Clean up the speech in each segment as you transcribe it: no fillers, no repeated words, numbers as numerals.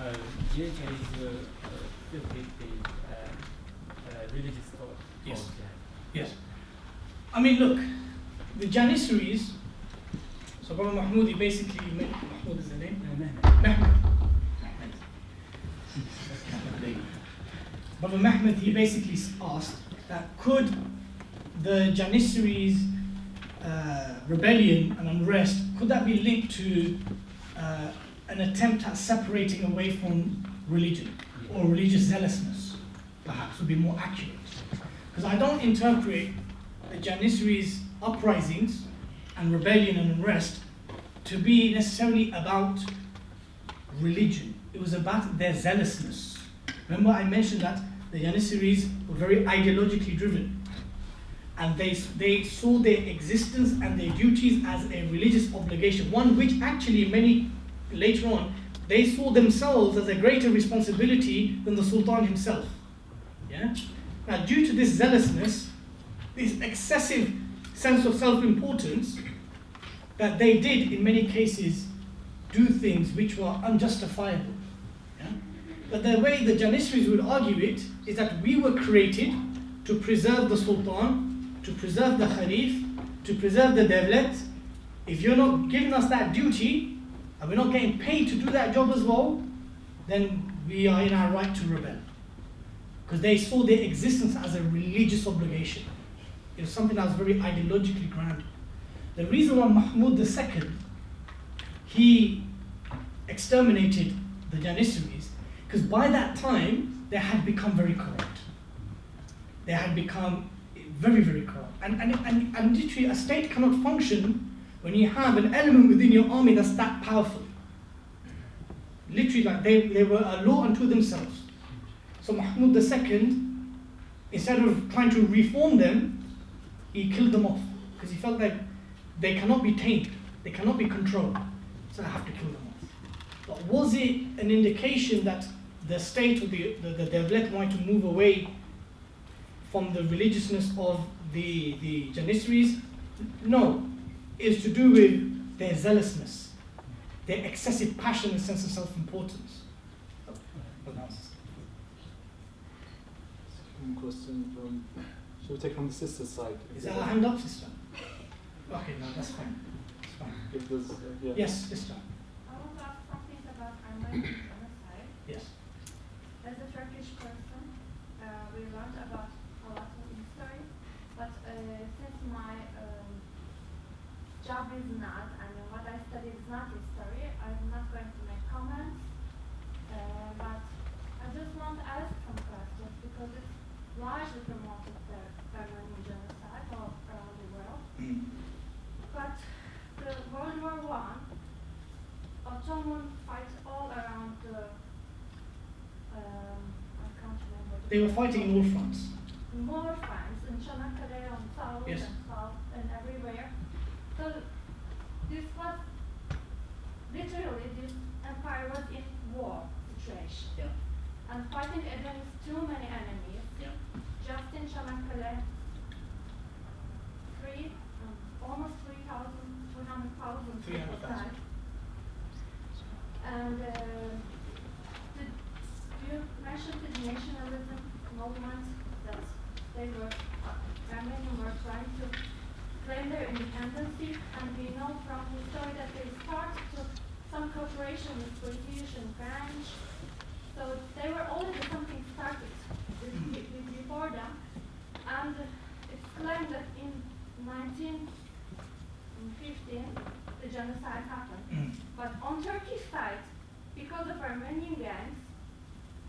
eventually filled with the religious thought. Yes. Yes. I mean, look, the Janissaries. So Brother Mahmoud, he basically, Mahmoud is the name? Mehmed. Brother Mehmed, he basically asked that could the Janissaries' rebellion and unrest, could that be linked to an attempt at separating away from religion, or religious zealousness, perhaps would be more accurate? Because I don't interpret the Janissaries' uprisings and rebellion and unrest to be necessarily about religion. It was about their zealousness. Remember I mentioned that the Janissaries were very ideologically driven, and they saw their existence and their duties as a religious obligation, one which actually many later on they saw themselves as a greater responsibility than the Sultan himself. Yeah? Now due to this zealousness, this excessive sense of self-importance, that they did in many cases do things which were unjustifiable. Yeah? But the way the Janissaries would argue it is that we were created to preserve the Sultan, to preserve the Khalif, to preserve the Devlet. If you're not giving us that duty, and we're not getting paid to do that job as well, then we are in our right to rebel. Because they saw their existence as a religious obligation. It was something that was very ideologically grounded. The reason why Mahmud II, he exterminated the Janissaries, because by that time, they had become very corrupt. They had become very, very corrupt. And literally, a state cannot function when you have an element within your army that's that powerful. Literally, like they were a law unto themselves. So Mahmud II, instead of trying to reform them, he killed them off. Because he felt like they cannot be tamed, they cannot be controlled. So I have to kill them off. But was it an indication that the state or the Devlet wanted to move away from the religiousness of the Janissaries? No. It's to do with their zealousness, their excessive passion and sense of self-importance. Question from, should we take from the sister's side? Is that a hand up, sister? Okay, no, that's fine. That's fine. If there's, yeah. Yes, sister. I want to ask something about Armenian genocide. Yes. As a Turkish person, we learned about a lot of history, but since my job is not, I mean, what I study is not history, I'm not going to make comments, but I just want to ask some questions because it's largely promoted the Armenian genocide all around the world. But the World War I, Ottoman fights all around the, I can't remember. They were fighting in all fronts. More fronts, in Çanakkale, on south Yes. and south and everywhere. So this was, literally this empire was in war situation. Yeah. And fighting against too many enemies. Yeah. Just in Çanakkale, almost 300,000 people 300,000. died. And you mentioned the nationalism movement that Armenians were trying to claim their independence, and we know from history that they started to some cooperation with British and French. So they were already something started before them, and it's claimed that in 1915 the genocide happened. But on Turkish side, because of Armenian gangs,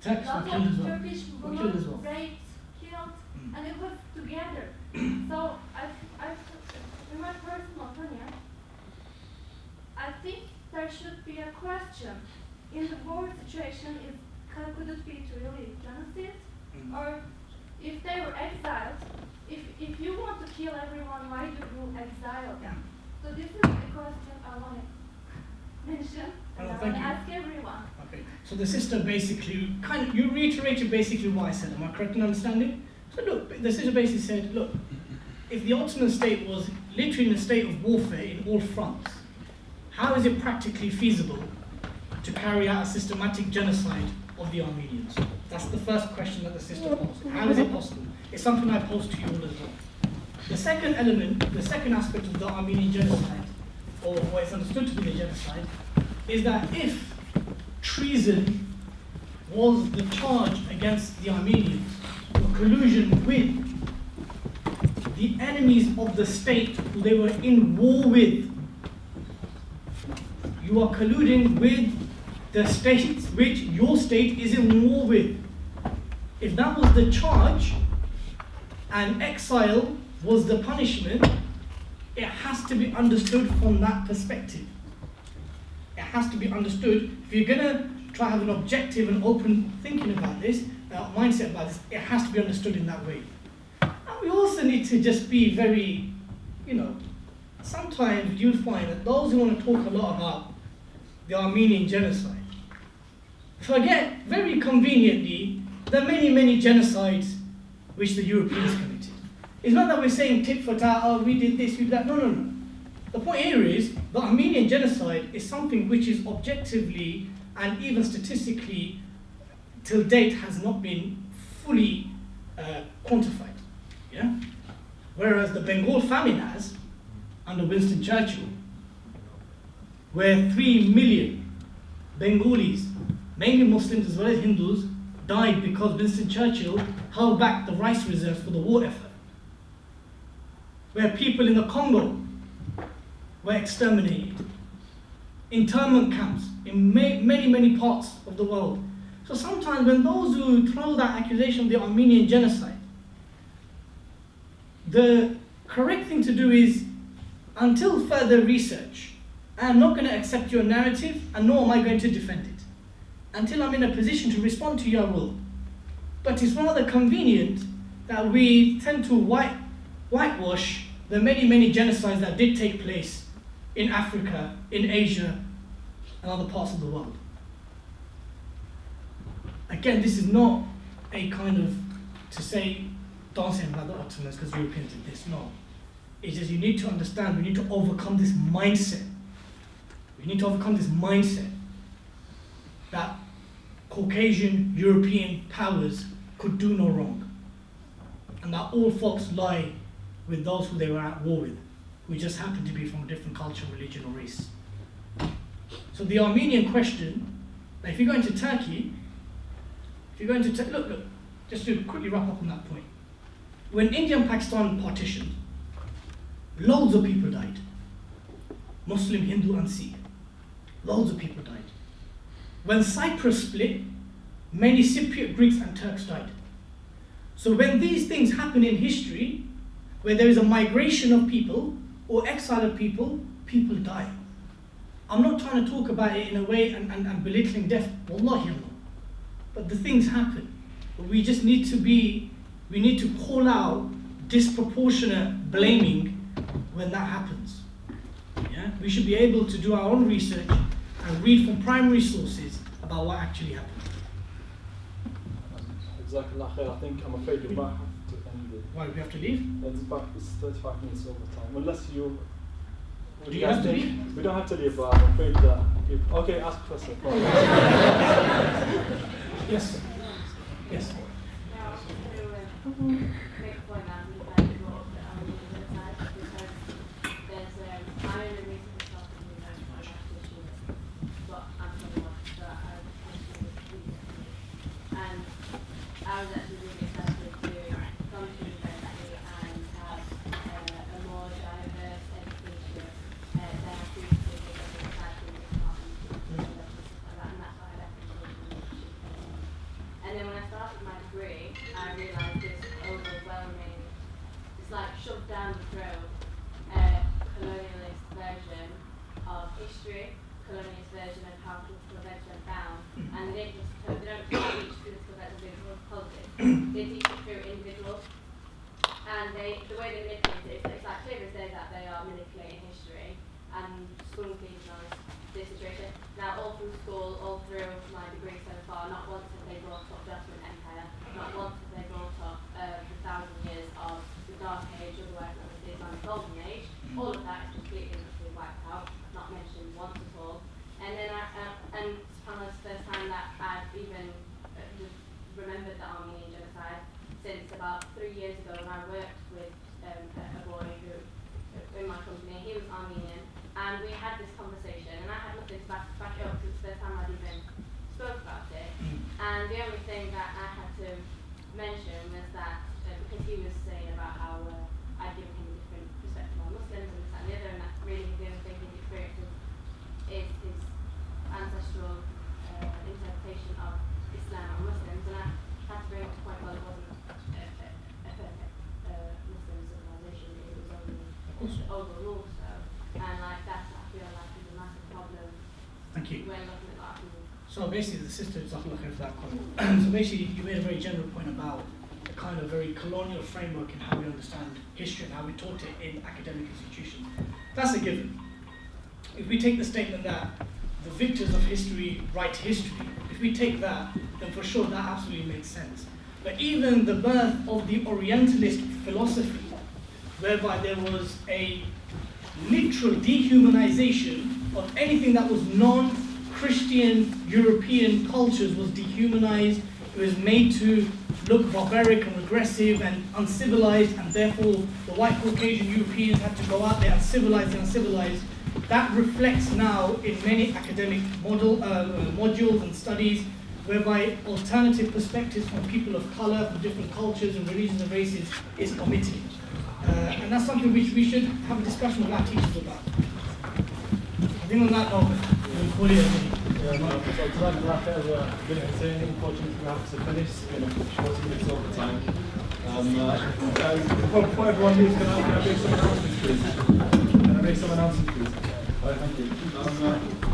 Turks were lots killed as of well. Turkish Were killed as women well. raped, killed, and it was together. So in my personal opinion, I think there should be a question in the war situation: could it be really genocide, or if they were exiled? If you want to kill everyone, why do you exile them? So this is the question I want to mention, and I want to ask everyone. Okay. So the sister basically you reiterated basically what I said. Am I correct in understanding? So look, the sister basically said, look, if the Ottoman state was literally in a state of warfare in all fronts, how is it practically feasible to carry out a systematic genocide of the Armenians? That's the first question that the sister posed. How is it possible? It's something I pose to you all as well. The second element, the second aspect of the Armenian genocide, or what is understood to be the genocide, is that if treason was the charge against the Armenians, or collusion with the enemies of the state who they were in war with, you are colluding with the states which your state is in war with. If that was the charge and exile was the punishment, it has to be understood from that perspective. It has to be understood. If you're going to try to have an objective and open thinking about this, mindset about this, it has to be understood in that way. And we also need to just be very, sometimes you'll find that those who want to talk a lot about the Armenian genocide forget very conveniently the many, many genocides which the Europeans committed. It's not that we're saying tit for tat, oh, we did this, we did that. No. The point here is the Armenian genocide is something which is objectively and even statistically till date has not been fully quantified. Yeah? Whereas the Bengal famine has, under Winston Churchill, where 3 million Bengalis, mainly Muslims as well as Hindus, died because Winston Churchill held back the rice reserves for the war effort. Where people in the Congo were exterminated. Internment camps in many parts of the world. So sometimes when those who throw that accusation of the Armenian genocide, the correct thing to do is, until further research, I'm not going to accept your narrative, and nor am I going to defend it. Until I'm in a position to respond to you, I will. But it's rather convenient that we tend to whitewash the many genocides that did take place in Africa, in Asia, and other parts of the world. Again, this is not a kind of, to say, don't say about the Ottomans because Europeans did this, no. It's just you need to understand, we need to overcome this mindset. We need to overcome this mindset that Caucasian European powers could do no wrong. And that all faults lie with those who they were at war with, who just happened to be from a different culture, religion, or race. So the Armenian question, now if you're going to Turkey, look, just to quickly wrap up on that point. When India and Pakistan partitioned, loads of people died. Muslim, Hindu, and Sikh. Loads of people died. When Cyprus split, many Cypriot Greeks and Turks died. So when these things happen in history, where there is a migration of people or exile of people, people die. I'm not trying to talk about it in a way and belittling death. Wallahi Allah. But the things happen. But we just need to call out disproportionate blaming when that happens. Yeah? We should be able to do our own research and read from primary sources about what actually happened. Jazakallah khair. I think I'm afraid we might have to end it. Why, we have to leave? It's 35 minutes over time. Unless you... Do you have to leave? We don't have to leave, but I'm afraid that... Okay, ask a question. Yes. Yes. Now, to make a point now, we like to go up the Armenian side because there's I'm in a recent discussion with my issue, but I'm 21, so I was actually and I was actually really excited to come to university and have a more diverse education than I previously did in the classroom and that's why I left education. And then when I started my degree, I realised this overwhelming, it's like shoved down the throat, colonialist version of history, colonialist version of how political events went down, and they don't teach political events through politics, they teach it through individuals, and the way they manipulate it, it's like clear as day that they are manipulating history and spoon feeding us this situation. Now all through school, all through my degree so far, not once have they brought up the Ottoman Empire, not once have they brought up the 1,000 years of the Dark Age, otherwise known as the Islamic Golden Age. All of that is completely wiped out, not mentioned once at all. And then and remembered the Armenian genocide since about 3 years ago when I worked with a boy who, in my company, he was Armenian, and we had this conversation, and I had nothing to back it up because it's the first time I'd even spoke about it. And the only thing that I had to mention was that, because he was saying about how I'd given him a different perspective on Muslims and this and the other, and that really the only thing he's experienced is his ancestral interpretation of Islam and Muslims, and I had to bring up the point, well, it wasn't a perfect Muslim civilization, it was only overruled so, and like that I feel like is a massive problem. Thank you. When looking at that. So basically, the sister is looking for that comment. So basically, you made a very general point about the kind of very colonial framework in how we understand history and how we taught it in academic institutions. That's a given. If we take the statement that the victors of history write history, if we take that, then for sure that absolutely makes sense. But even the birth of the Orientalist philosophy, whereby there was a literal dehumanization of anything that was non-Christian European cultures was dehumanized. It was made to look barbaric and regressive and uncivilized, and therefore the white Caucasian Europeans had to go out there and civilize the uncivilized. That reflects now in many academic modules and studies, whereby alternative perspectives from people of color, from different cultures and religions and races is omitted. And that's something which we should have a discussion with our teachers about. I think on that note, we'll call it a day. So tonight we'll have to have Dilly Hussain. Unfortunately, we have to finish in 40 minutes over time. Before everyone leaves, can I make some announcements, please? Can I make some announcements, please? Thank you.